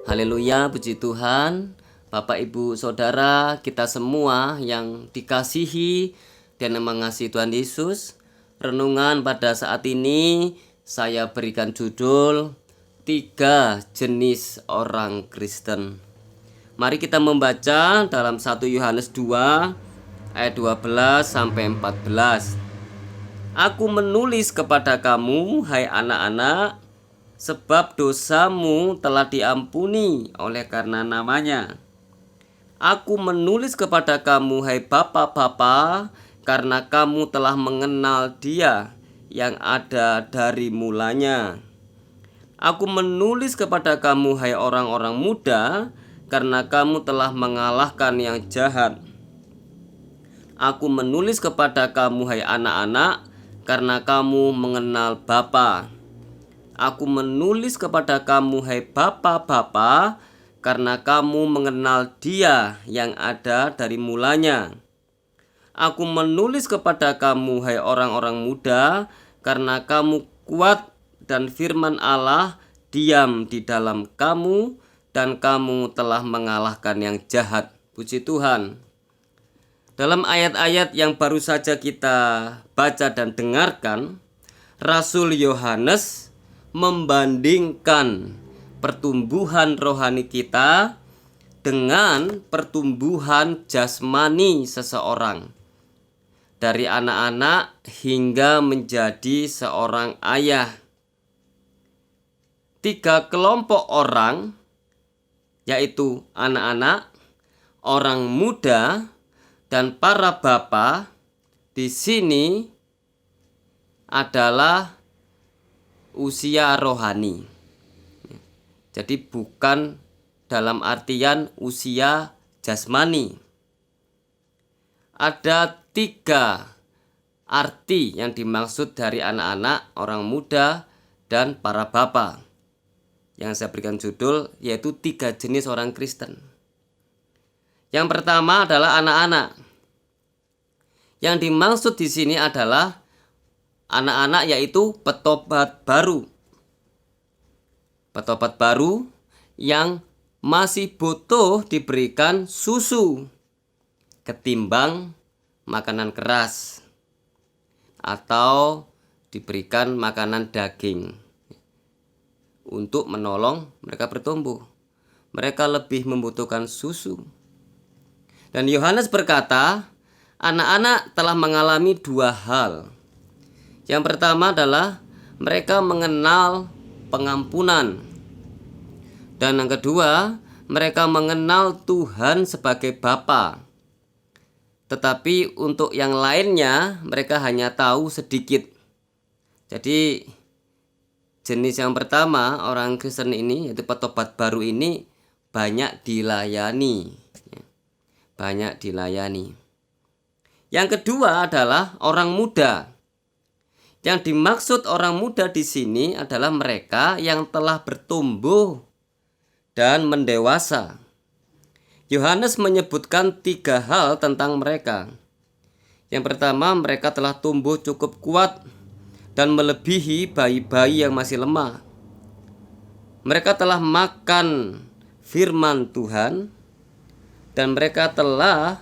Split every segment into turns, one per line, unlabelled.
Haleluya, puji Tuhan. Bapak, Ibu, Saudara, kita semua yang dikasihi dan mengasihi Tuhan Yesus. Renungan pada saat ini saya berikan judul 3 jenis orang Kristen. Mari kita membaca dalam 1 Yohanes 2 ayat 12 sampai 14. Aku menulis kepada kamu, hai anak-anak, sebab dosamu telah diampuni oleh karena namanya. Aku menulis kepada kamu, hai bapa-bapa, karena kamu telah mengenal Dia yang ada dari mulanya. Aku menulis kepada kamu, hai orang-orang muda, karena kamu telah mengalahkan yang jahat. Aku menulis kepada kamu, hai anak-anak, karena kamu mengenal Bapa. Aku menulis kepada kamu, hai bapa-bapa, karena kamu mengenal Dia yang ada dari mulanya. Aku menulis kepada kamu, hai orang-orang muda, karena kamu kuat dan firman Allah diam di dalam kamu, dan kamu telah mengalahkan yang jahat. Puji Tuhan. Dalam ayat-ayat yang baru saja kita baca dan dengarkan, Rasul Yohanes membandingkan pertumbuhan rohani kita dengan pertumbuhan jasmani seseorang, dari anak-anak hingga menjadi seorang ayah. 3 kelompok orang, yaitu anak-anak, orang muda, dan para bapa di sini adalah usia rohani. Jadi bukan dalam artian usia jasmani. Ada 3 arti yang dimaksud dari anak-anak, orang muda, dan para bapa. Yang saya berikan judul yaitu 3 jenis orang Kristen. Yang pertama adalah anak-anak. Yang dimaksud di sini adalah anak-anak yaitu petobat baru. Petobat baru yang masih butuh diberikan susu ketimbang makanan keras atau diberikan makanan daging untuk menolong mereka bertumbuh. Mereka lebih membutuhkan susu. Dan Yohanes berkata, anak-anak telah mengalami 2 hal. Yang pertama adalah mereka mengenal pengampunan. Dan yang kedua, mereka mengenal Tuhan sebagai Bapa. Tetapi untuk yang lainnya, mereka hanya tahu sedikit. Jadi, jenis yang pertama, orang Kristen ini, yaitu petobat baru ini, banyak dilayani. Banyak dilayani. Yang kedua adalah orang muda. Yang dimaksud orang muda di sini adalah mereka yang telah bertumbuh dan mendewasa. Yohanes menyebutkan 3 hal tentang mereka. Yang pertama, mereka telah tumbuh cukup kuat dan melebihi bayi-bayi yang masih lemah. Mereka telah makan firman Tuhan dan mereka telah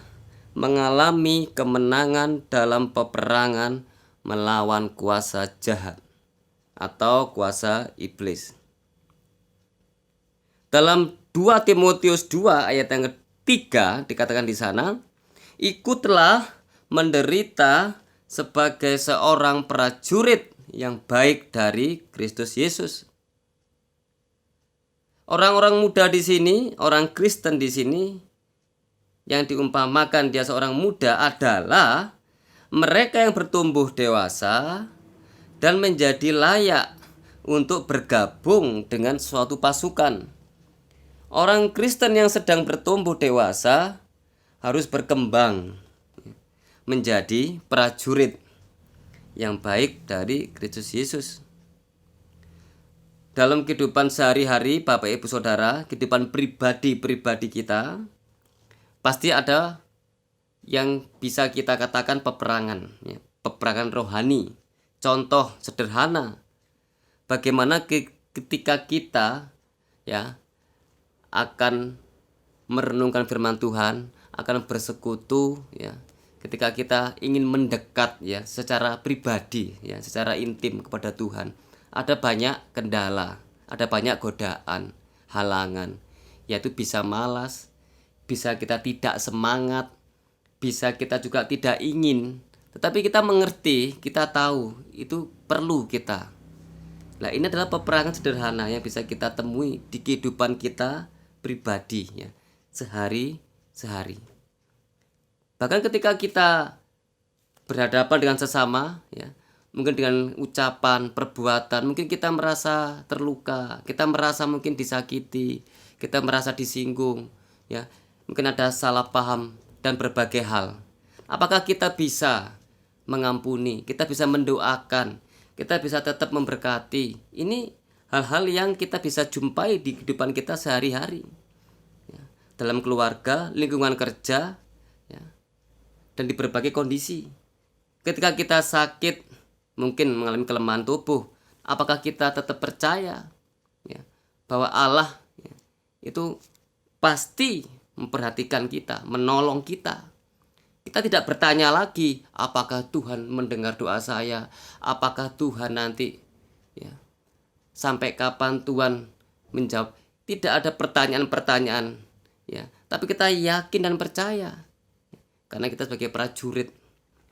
mengalami kemenangan dalam peperangan melawan kuasa jahat atau kuasa iblis. Dalam 2 Timotius 2 ayat yang ketiga dikatakan di sana, ikutlah menderita sebagai seorang prajurit yang baik dari Kristus Yesus. Orang-orang muda di sini, orang Kristen di sini, yang diumpamakan dia seorang muda adalah mereka yang bertumbuh dewasa dan menjadi layak untuk bergabung dengan suatu pasukan. Orang Kristen yang sedang bertumbuh dewasa harus berkembang menjadi prajurit yang baik dari Kristus Yesus. Dalam kehidupan sehari-hari, Bapak Ibu Saudara, kehidupan pribadi kita, pasti ada yang bisa kita katakan peperangan, peperangan rohani. Contoh sederhana, bagaimana ketika kita akan merenungkan firman Tuhan, akan bersekutu ya. Ketika kita ingin mendekat ya secara pribadi ya, secara intim kepada Tuhan, ada banyak kendala, ada banyak godaan, halangan, yaitu bisa malas, bisa kita tidak semangat, bisa kita juga tidak ingin, tetapi kita mengerti, kita tahu itu perlu kita. Nah, ini adalah peperangan sederhana yang bisa kita temui di kehidupan kita pribadi ya, sehari-hari. Bahkan ketika kita berhadapan dengan sesama ya, mungkin dengan ucapan, perbuatan, mungkin kita merasa terluka, kita merasa mungkin disakiti, kita merasa disinggung ya, mungkin ada salah paham dan berbagai hal. Apakah kita bisa mengampuni, kita bisa mendoakan, kita bisa tetap memberkati? Ini hal-hal yang kita bisa jumpai di kehidupan kita sehari-hari ya, dalam keluarga, lingkungan kerja ya, dan di berbagai kondisi. Ketika kita sakit, mungkin mengalami kelemahan tubuh, apakah kita tetap percaya ya, bahwa Allah ya, itu pasti memperhatikan kita, menolong kita? Kita tidak bertanya lagi, apakah Tuhan mendengar doa saya? Apakah Tuhan nanti ya, sampai kapan Tuhan menjawab? Tidak ada pertanyaan-pertanyaan ya, tapi kita yakin dan percaya karena kita sebagai prajurit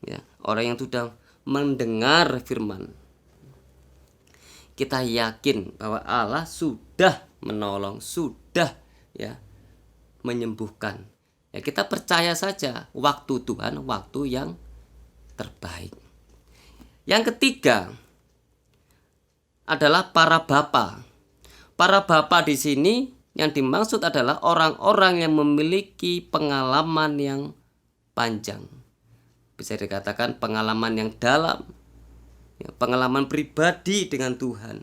ya, orang yang sudah mendengar firman. Kita yakin bahwa Allah sudah menolong, sudah ya menyembuhkan. Ya, kita percaya saja waktu Tuhan, waktu yang terbaik. Yang ketiga adalah para bapa. Para bapa di sini yang dimaksud adalah orang-orang yang memiliki pengalaman yang panjang. Bisa dikatakan pengalaman yang dalam. Ya, pengalaman pribadi dengan Tuhan.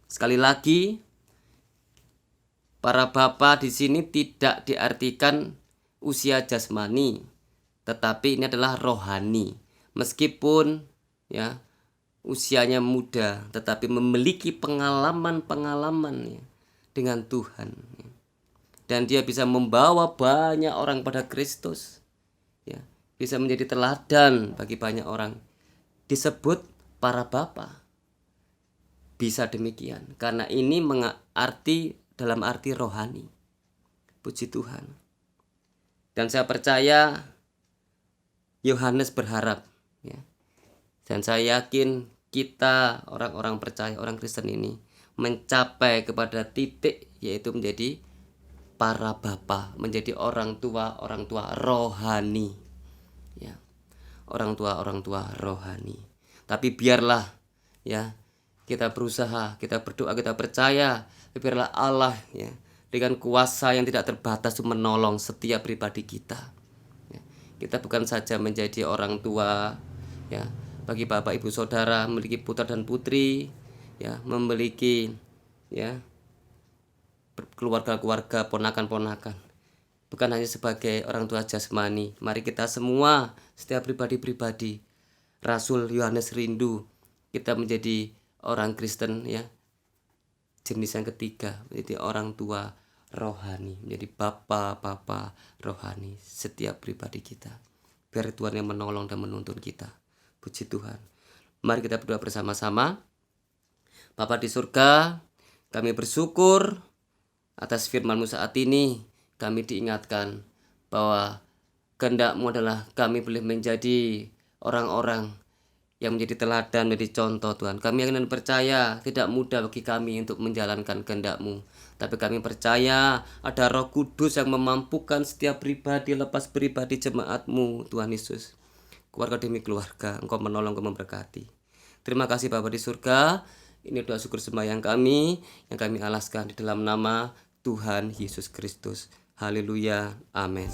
Sekali lagi, para bapa di sini tidak diartikan usia jasmani, tetapi ini adalah rohani. Meskipun ya usianya muda, tetapi memiliki pengalaman-pengalaman ya, dengan Tuhan. Dan dia bisa membawa banyak orang pada Kristus. Ya, bisa menjadi teladan bagi banyak orang. Disebut para bapa. Bisa demikian, karena ini dalam arti rohani. Puji Tuhan. Dan saya percaya Yohanes berharap ya, dan saya yakin kita orang-orang percaya, orang Kristen ini mencapai kepada titik yaitu menjadi para bapa, menjadi orang tua rohani ya, orang tua rohani. Tapi biarlah ya, kita berusaha, kita berdoa, kita percaya, biarlah Allah ya dengan kuasa yang tidak terbatas menolong setiap pribadi kita. Ya, kita bukan saja menjadi orang tua ya, bagi bapak ibu saudara, memiliki putra dan putri ya, memiliki ya keluarga-keluarga, ponakan-ponakan. Bukan hanya sebagai orang tua jasmani. Mari kita semua, setiap pribadi-pribadi, Rasul Yohanes rindu kita menjadi orang Kristen ya, jenis yang ketiga, menjadi orang tua rohani, menjadi bapa rohani setiap pribadi kita. Biar Tuhan yang menolong dan menuntun kita. Puji Tuhan. Mari kita berdoa bersama-sama. Bapa di surga, kami bersyukur atas firman-Mu saat ini. Kami diingatkan bahwa kehendak-Mu adalah kami boleh menjadi orang-orang yang menjadi teladan, menjadi contoh Tuhan. Kami ingin percaya tidak mudah bagi kami untuk menjalankan kehendak-Mu. Tapi kami percaya ada Roh Kudus yang memampukan setiap pribadi lepas pribadi jemaat-Mu Tuhan Yesus. Keluarga demi keluarga, Engkau menolong, Engkau memberkati. Terima kasih Bapa di surga. Ini doa syukur sembahyang kami yang kami alaskan di dalam nama Tuhan Yesus Kristus. Haleluya. Amin.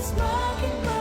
semakin